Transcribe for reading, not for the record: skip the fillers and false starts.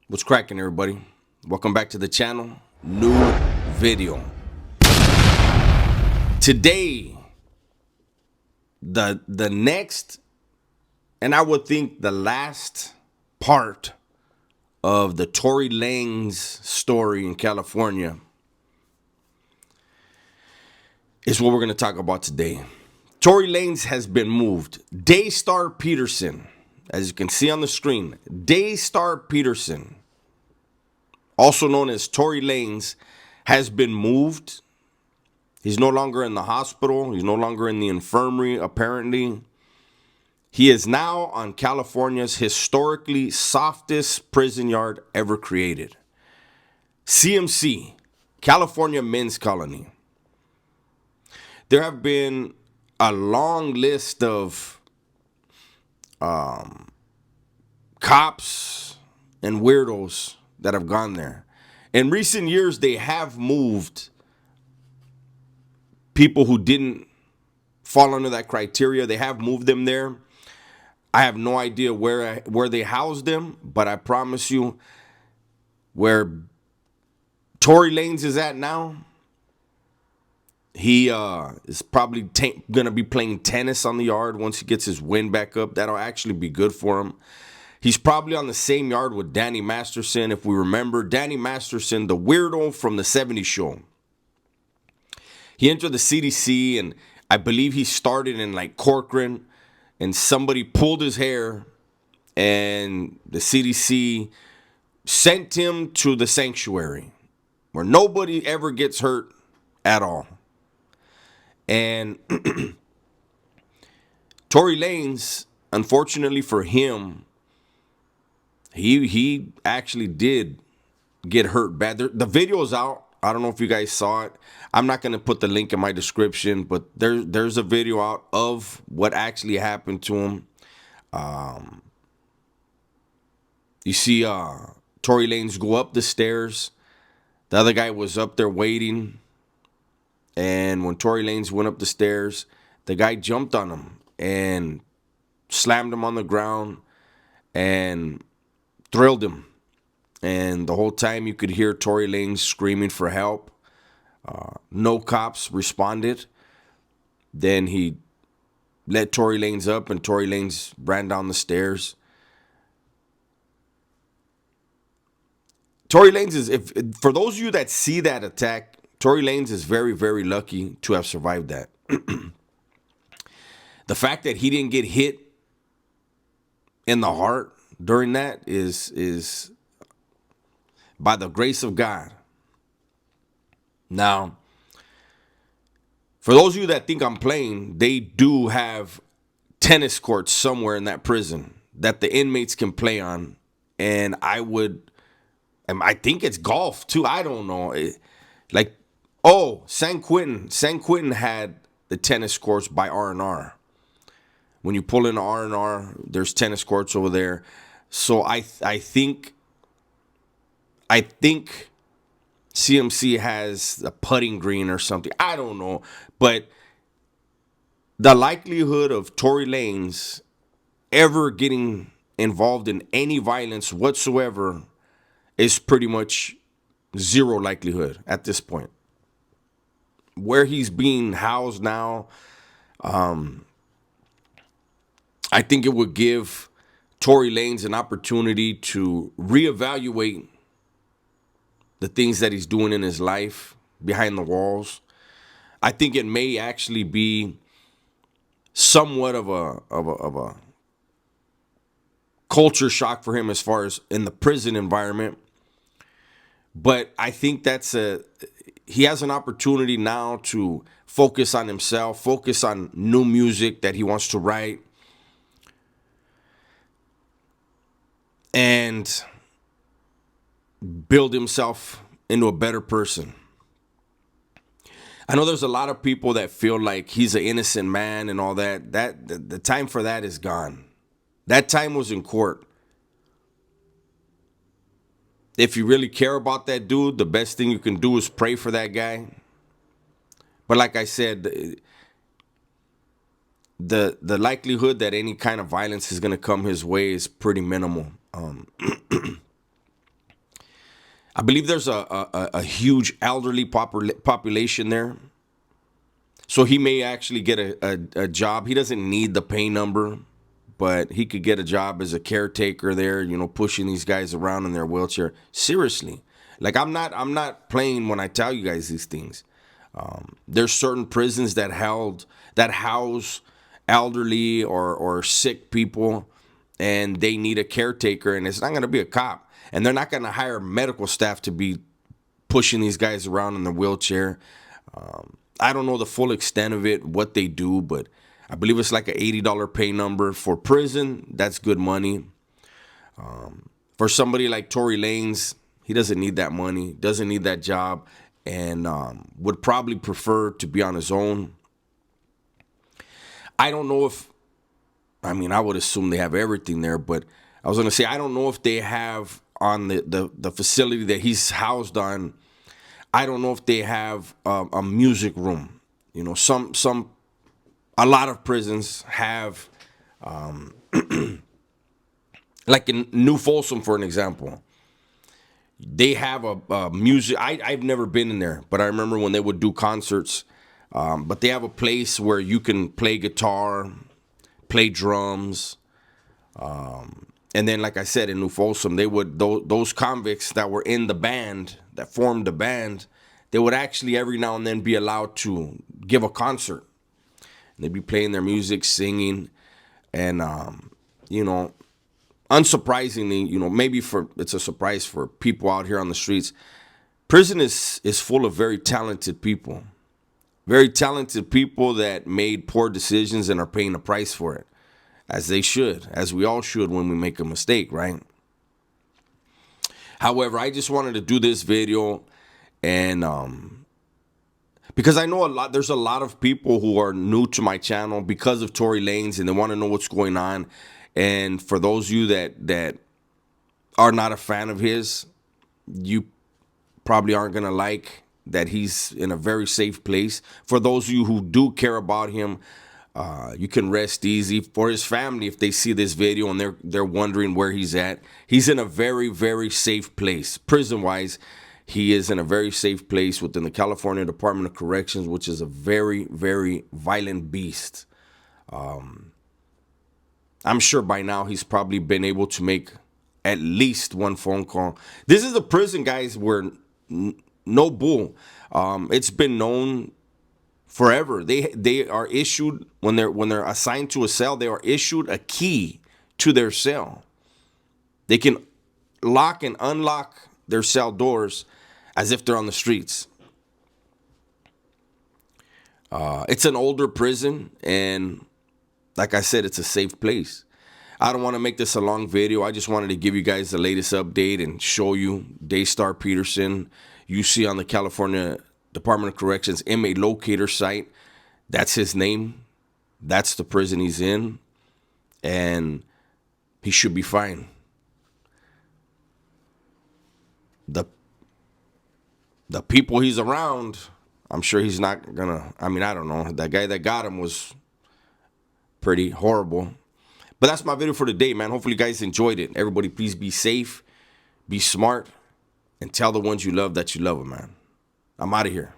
What's cracking, everybody? Welcome back to the channel. New video. Today, the next, and I would think the last part of the Tory Lanez story in California is what we're going to talk about today. Tory Lanez has been moved. Daystar Peterson, as you can see on the screen, Daystar Peterson, also known as Tory Lanez, has been moved. He's no longer in the hospital. He's no longer in the infirmary, apparently. He is now on California's historically softest prison yard ever created. CMC, California Men's Colony. There have been a long list of cops and weirdos that have gone there. In recent years, they have moved people who didn't fall under that criteria. They have moved them there. I have no idea where they housed them, but I promise you, where Tory Lanez is at now, he is probably gonna be playing tennis on the yard once he gets his wind back up. That'll actually be good for him. He's probably on the same yard with Danny Masterson. If we remember, Danny Masterson, the weirdo from the '70s show. He entered the CDC, and I believe he started in like Corcoran, and somebody pulled his hair, and the CDC sent him to the sanctuary where nobody ever gets hurt at all. And Tory Lanez, unfortunately for him, he actually did get hurt bad. The video is out. I don't know if you guys saw it. I'm not going to put the link in my description, but there's a video out of what actually happened to him. You see Tory Lanez go up the stairs. The other guy was up there waiting. And when Tory Lanez went up the stairs, the guy jumped on him and slammed him on the ground and thrilled him. And the whole time you could hear Tory Lanez screaming for help. No cops responded. Then he let Tory Lanez up, and Tory Lanez ran down the stairs. Tory Lanez is, for those of you that see that attack, Tory Lanez is very, very lucky to have survived that. The fact that he didn't get hit in the heart during that is by the grace of God. Now, for those of you that think I'm playing, they do have tennis courts somewhere in that prison that the inmates can play on. And I think it's golf too. I don't know. San Quentin had the tennis courts by R&R. When you pull into R&R, there's tennis courts over there. So I think CMC has a putting green or something. I don't know. But the likelihood of Tory Lanez ever getting involved in any violence whatsoever is pretty much zero likelihood at this point. Where he's being housed now, I think it would give Tory Lanez an opportunity to reevaluate the things that he's doing in his life behind the walls. I think it may actually be somewhat of a culture shock for him as far as in the prison environment. But I think he has an opportunity now to focus on himself, focus on new music that he wants to write, and build himself into a better person. I know there's a lot of people that feel like he's an innocent man and all that. The time for that is gone. That time was in court. If you really care about that dude, the best thing you can do is pray for that guy. But like I said, the likelihood that any kind of violence is going to come his way is pretty minimal. I believe there's a huge elderly population there. So he may actually get a job. He doesn't need the pay number, but he could get a job as a caretaker there, pushing these guys around in their wheelchair. Seriously. Like I'm not playing when I tell you guys these things. There's certain prisons that house elderly or sick people, and they need a caretaker, and it's not going to be a cop, and they're not going to hire medical staff to be pushing these guys around in their wheelchair. I don't know the full extent of it, what they do, but I believe it's like an $80 pay number for prison. That's good money. For somebody like Tory Lanez, he doesn't need that money, doesn't need that job, and would probably prefer to be on his own. I don't know if, I mean, I would assume they have everything there, but I was going to say, I don't know if they have on the facility that he's housed on. I don't know if they have a music room. A lot of prisons have, like in New Folsom, for an example, they have a music. I've never been in there, but I remember when they would do concerts. But they have a place where you can play guitar, play drums. And then, like I said, in New Folsom, they would, those convicts that were in the band, that formed the band, they would actually every now and then be allowed to give a concert. And they'd be playing their music, singing, and, unsurprisingly, maybe it's a surprise for people out here on the streets. Prison is full of very talented people. Very talented people that made poor decisions and are paying a price for it. As they should, as we all should when we make a mistake, right? However, I just wanted to do this video and because I know there's a lot of people who are new to my channel because of Tory Lanez, and they want to know what's going on. And for those of you that are not a fan of his, you probably aren't going to like that he's in a very safe place. For those of you who do care about him, you can rest easy. For his family, if they see this video and they're wondering where he's at, he's in a very, very safe place. Prison-wise, he is in a very safe place within the California Department of Corrections, which is a very, very violent beast. I'm sure by now he's probably been able to make at least one phone call. This is a prison, guys, where no bull. It's been known forever. They are issued when they're assigned to a cell. They are issued a key to their cell. They can lock and unlock their cell doors as if they're on the streets. It's an older prison, and like I said, it's a safe place. I don't want to make this a long video. I just wanted to give you guys the latest update and show you Daystar Peterson. You see on the California Department of Corrections inmate locator site, that's his name. That's the prison he's in, and he should be fine. The people he's around, I'm sure he's not gonna, I don't know. That guy that got him was pretty horrible. But that's my video for today, man. Hopefully you guys enjoyed it. Everybody, please be safe, be smart, and tell the ones you love that you love them, man. I'm out of here.